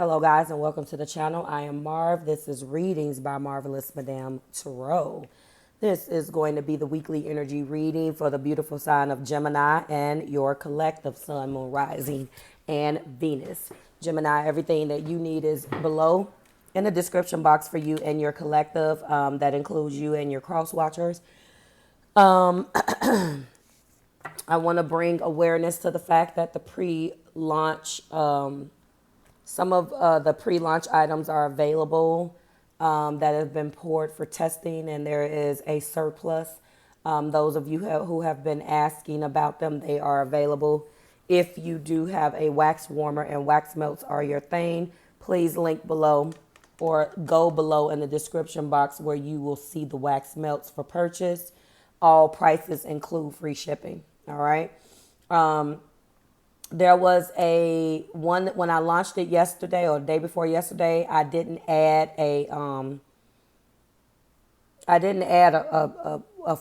Hello guys and welcome to the channel. I am Marv. This is Readings by Marvelous Madame THRU. This is going to be the weekly energy reading for the beautiful sign of Gemini and your collective sun, moon, rising, and Venus. Gemini, everything that you need is below in the description box for you and your collective. That includes you and your cross watchers. I want to bring awareness to the fact that the pre-launch some of the pre-launch items are available that have been poured for testing, and there is a surplus. Those of you who have been asking about them, they are available. If you do have a wax warmer and wax melts are your thing, please link below or go below in the description box where you will see the wax melts for purchase. All prices include free shipping. All right. There was a one when I launched it yesterday or the day before yesterday. I didn't add a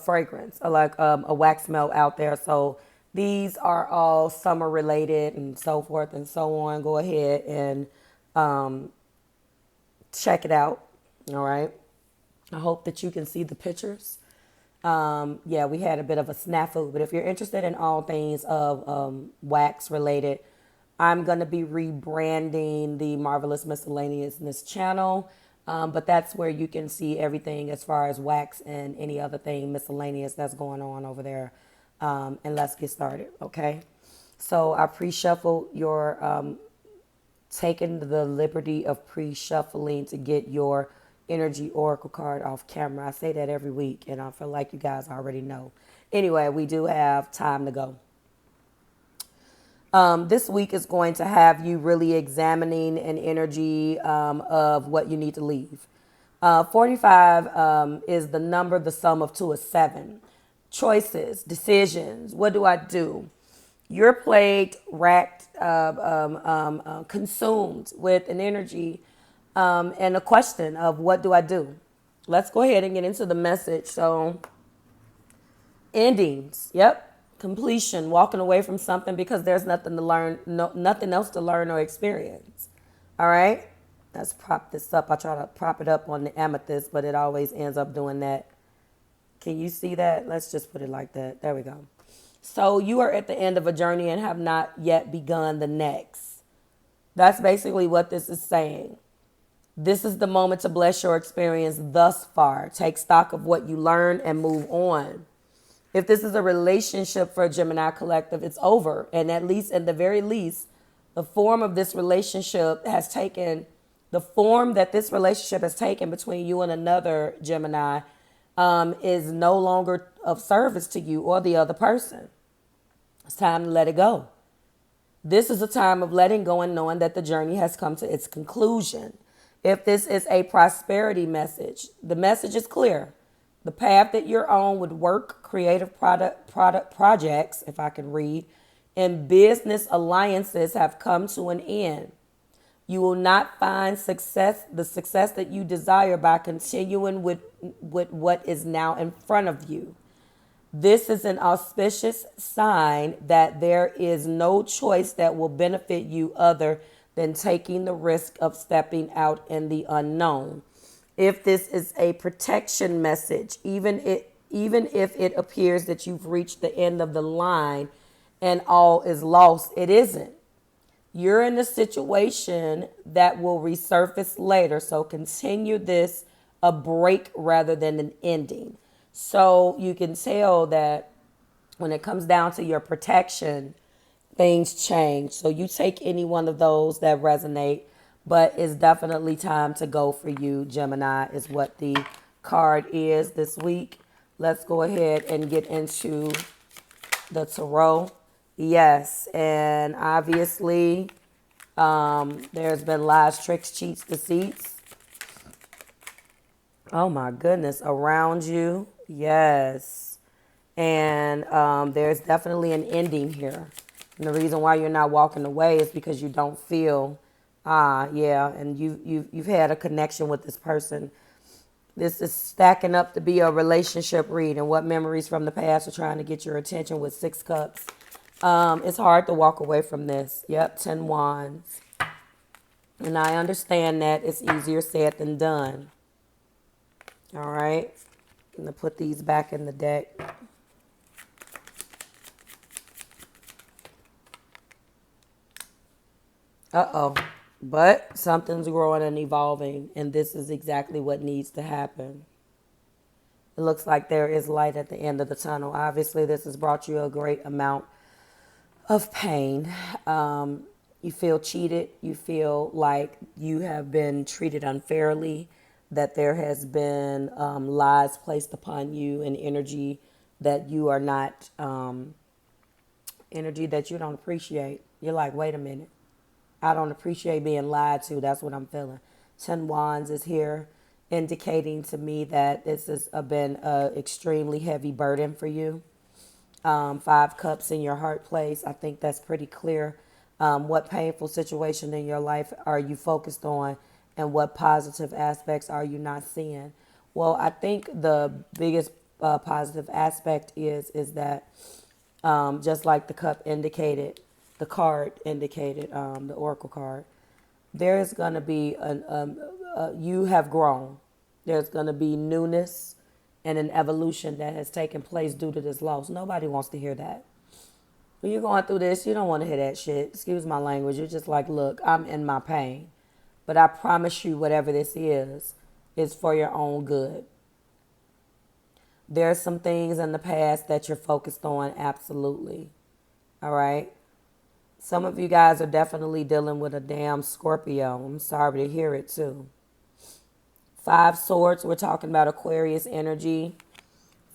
fragrance, like a wax melt out there. So these are all summer related and so forth and so on. Go ahead and check it out. All right. I hope that you can see the pictures. Yeah, we had a bit of a snafu, but if you're interested in all things of wax related, I'm going to be rebranding the Marvelous Miscellaneousness channel. But that's where you can see everything as far as wax and any other thing miscellaneous that's going on over there. And let's get started. Okay. So I pre-shuffled your, taking the liberty of pre-shuffling to get your energy oracle card off camera. I say that every week and I feel like you guys already know. Anyway, we do have time to go. This week is going to have you really examining an energy of what you need to leave. 45 is the number, the sum of 2 is 7. Choices, decisions. What do I do? You're plagued, racked, consumed with an energy and a question of what do I do? Let's go ahead and get into the message. So endings. Yep. Completion, walking away from something because there's nothing to learn, nothing else to learn or experience. All right. Let's prop this up. I try to prop it up on the amethyst, but it always ends up doing that. Can you see that? Let's just put it like that. There we go. So you are at the end of a journey and have not yet begun the next. That's basically what this is saying. This is the moment to bless your experience thus far. Take stock of what you learned and move on. If this is a relationship for a Gemini collective, it's over. And at least, at the very least, the form of this relationship has taken, the form that this relationship has taken between you and another Gemini is no longer of service to you or the other person. It's time to let it go. This is a time of letting go and knowing that the journey has come to its conclusion. If this is a prosperity message, the message is clear. The path that you're on with work, creative product projects, if I can read, and business alliances have come to an end. You will not find the success that you desire by continuing with what is now in front of you. This is an auspicious sign that there is no choice that will benefit you other than taking the risk of stepping out in the unknown. If this is a protection message, even if it appears that you've reached the end of the line and all is lost, it isn't. You're in a situation that will resurface later, so continue this a break rather than an ending. So you can tell that when it comes down to your protection, things change. So you take any one of those that resonate, but it's definitely time to go for you. Gemini is what the card is this week. Let's go ahead and get into the tarot. Yes, and obviously there's been lies, tricks, cheats, deceits. Oh my goodness, around you. Yes. And there's definitely an ending here. And the reason why you're not walking away is because you don't feel, and you've had a connection with this person. This is stacking up to be a relationship read, and what memories from the past are trying to get your attention with 6 cups. It's hard to walk away from this. Yep, 10 wands. And I understand that it's easier said than done. All right. I'm going to put these back in the deck. Uh-oh. But something's growing and evolving, and this is exactly what needs to happen. It looks like there is light at the end of the tunnel. Obviously, this has brought you a great amount of pain. You feel cheated. You feel like you have been treated unfairly, that there has been lies placed upon you and energy that you are not, energy that you don't appreciate. You're like, wait a minute. I don't appreciate being lied to. That's what I'm feeling. 10 Wands is here, indicating to me that this has been an extremely heavy burden for you. 5 Cups in your heart place. I think that's pretty clear. What painful situation in your life are you focused on, and what positive aspects are you not seeing? Well, I think the biggest positive aspect is that just like the cup indicated, the card indicated, the oracle card, there is going to be you have grown. There's going to be newness and an evolution that has taken place due to this loss. Nobody wants to hear that. When you're going through this, you don't want to hear that shit. Excuse my language. You're just like, look, I'm in my pain. But I promise you, whatever this is for your own good. There are some things in the past that you're focused on, absolutely. All right? Some of you guys are definitely dealing with a damn Scorpio. I'm sorry to hear it too. 5 Swords, we're talking about Aquarius energy.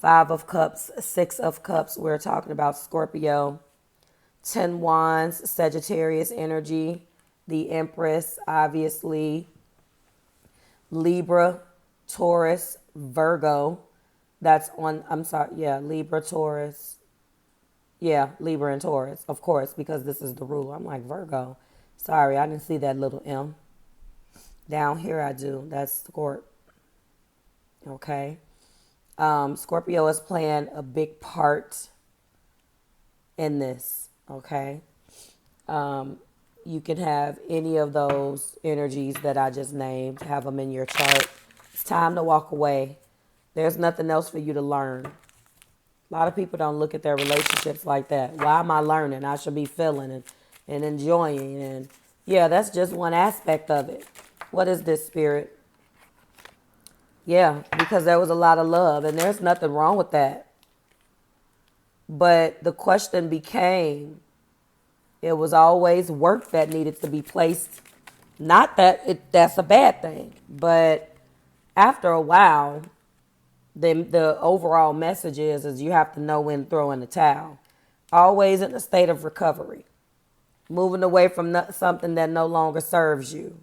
5 of Cups, 6 of Cups, we're talking about Scorpio. 10 Wands, Sagittarius energy. The Empress, obviously. Libra, Taurus, Virgo. That's on, I'm sorry, yeah, Libra, Taurus. Yeah, Libra and Taurus, of course, because this is the rule. I'm like, Virgo. Sorry, I didn't see that little M. Down here I do. That's Scorp. Okay. Scorpio is playing a big part in this. Okay. You can have any of those energies that I just named, have them in your chart. It's time to walk away. There's nothing else for you to learn. A lot of people don't look at their relationships like that. Why am I learning? I should be feeling and enjoying. And yeah, that's just one aspect of it. What is this, Spirit? Yeah, because there was a lot of love, and there's nothing wrong with that. But the question became, it was always work that needed to be placed. Not that that's a bad thing, but after a while, the overall message is you have to know when to throw in the towel. Always in a state of recovery. Moving away from something that no longer serves you.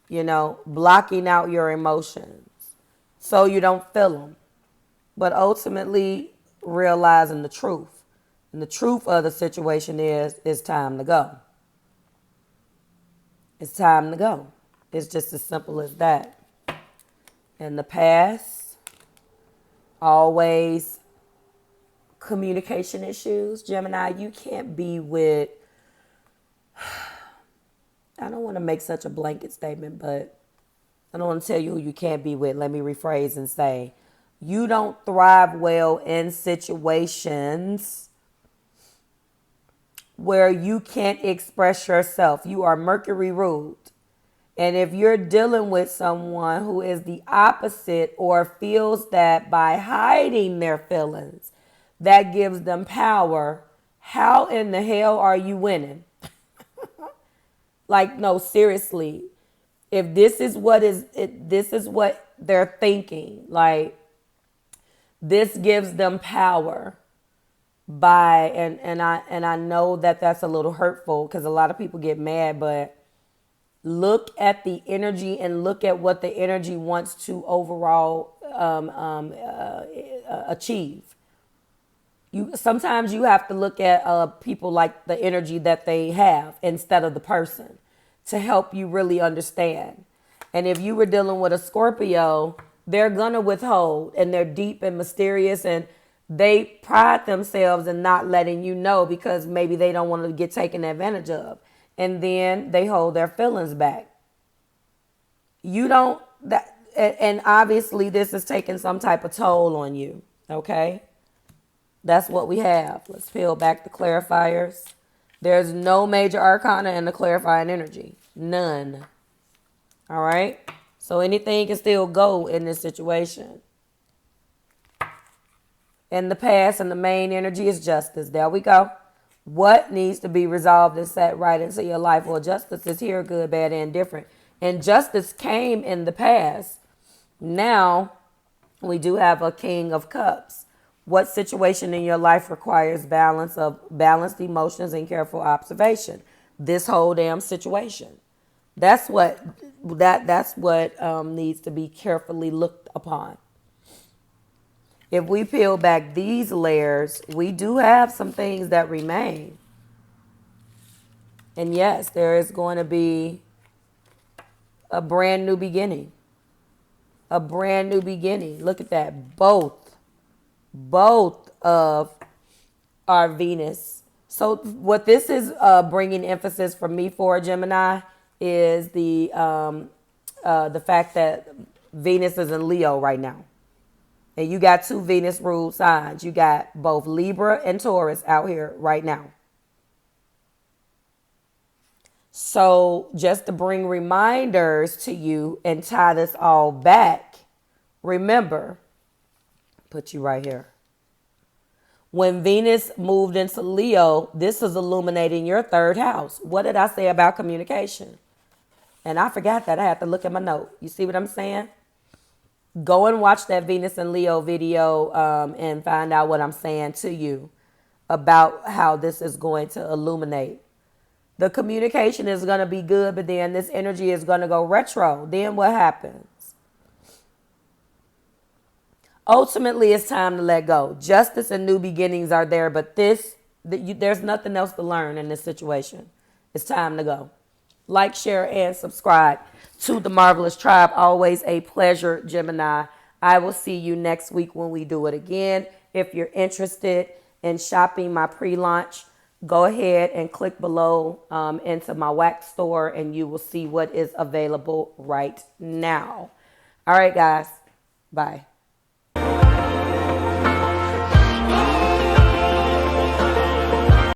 You know, blocking out your emotions so you don't feel them. But ultimately realizing the truth. And the truth of the situation is it's time to go. It's time to go. It's just as simple as that. In the past, always communication issues. Gemini, you can't be with, I don't want to make such a blanket statement, but I don't want to tell you who you can't be with. Let me rephrase and say, you don't thrive well in situations where you can't express yourself. You are Mercury ruled. And if you're dealing with someone who is the opposite or feels that by hiding their feelings, that gives them power, how in the hell are you winning? Like, no, seriously. If this is this is what they're thinking, like, this gives them power by, and I know that that's a little hurtful because a lot of people get mad, but look at the energy and look at what the energy wants to overall achieve. Sometimes you have to look at people like the energy that they have instead of the person to help you really understand. And if you were dealing with a Scorpio, they're gonna withhold, and they're deep and mysterious, and they pride themselves in not letting you know because maybe they don't want to get taken advantage of. and then they hold their feelings back. You don't, that, and obviously this is taking some type of toll on you, okay? That's what we have. Let's peel back the clarifiers. There's no major arcana in the clarifying energy. None. All right? So anything can still go in this situation. In the past, and the main energy is justice. There we go. What needs to be resolved and set right into your life? Well, justice is here, good, bad, and different. And justice came in the past. Now, we do have a King of Cups. What situation in your life requires balanced emotions and careful observation? This whole damn situation. That's what needs to be carefully looked upon. If we peel back these layers, we do have some things that remain. And yes, there is going to be a brand new beginning. A brand new beginning. Look at that. Both of our Venus. So what this is bringing emphasis for me for, Gemini, is the fact that Venus is in Leo right now. And you got 2 Venus ruled signs. You got both Libra and Taurus out here right now. So just to bring reminders to you and tie this all back, remember, put you right here. When Venus moved into Leo, this is illuminating your 3rd house. What did I say about communication? And I forgot that. I had to look at my note. You see what I'm saying? Go and watch that Venus and Leo video and find out what I'm saying to you about how this is going to illuminate. The communication is going to be good, but then this energy is going to go retro. Then what happens? Ultimately, it's time to let go. Justice and new beginnings are there, but there's nothing else to learn in this situation. It's time to go. Like, share, and subscribe to the Marvelous Tribe. Always a pleasure, Gemini. I will see you next week when we do it again. If you're interested in shopping my pre-launch, go ahead and click below into my wax store, and you will see what is available right now. All right, guys. Bye.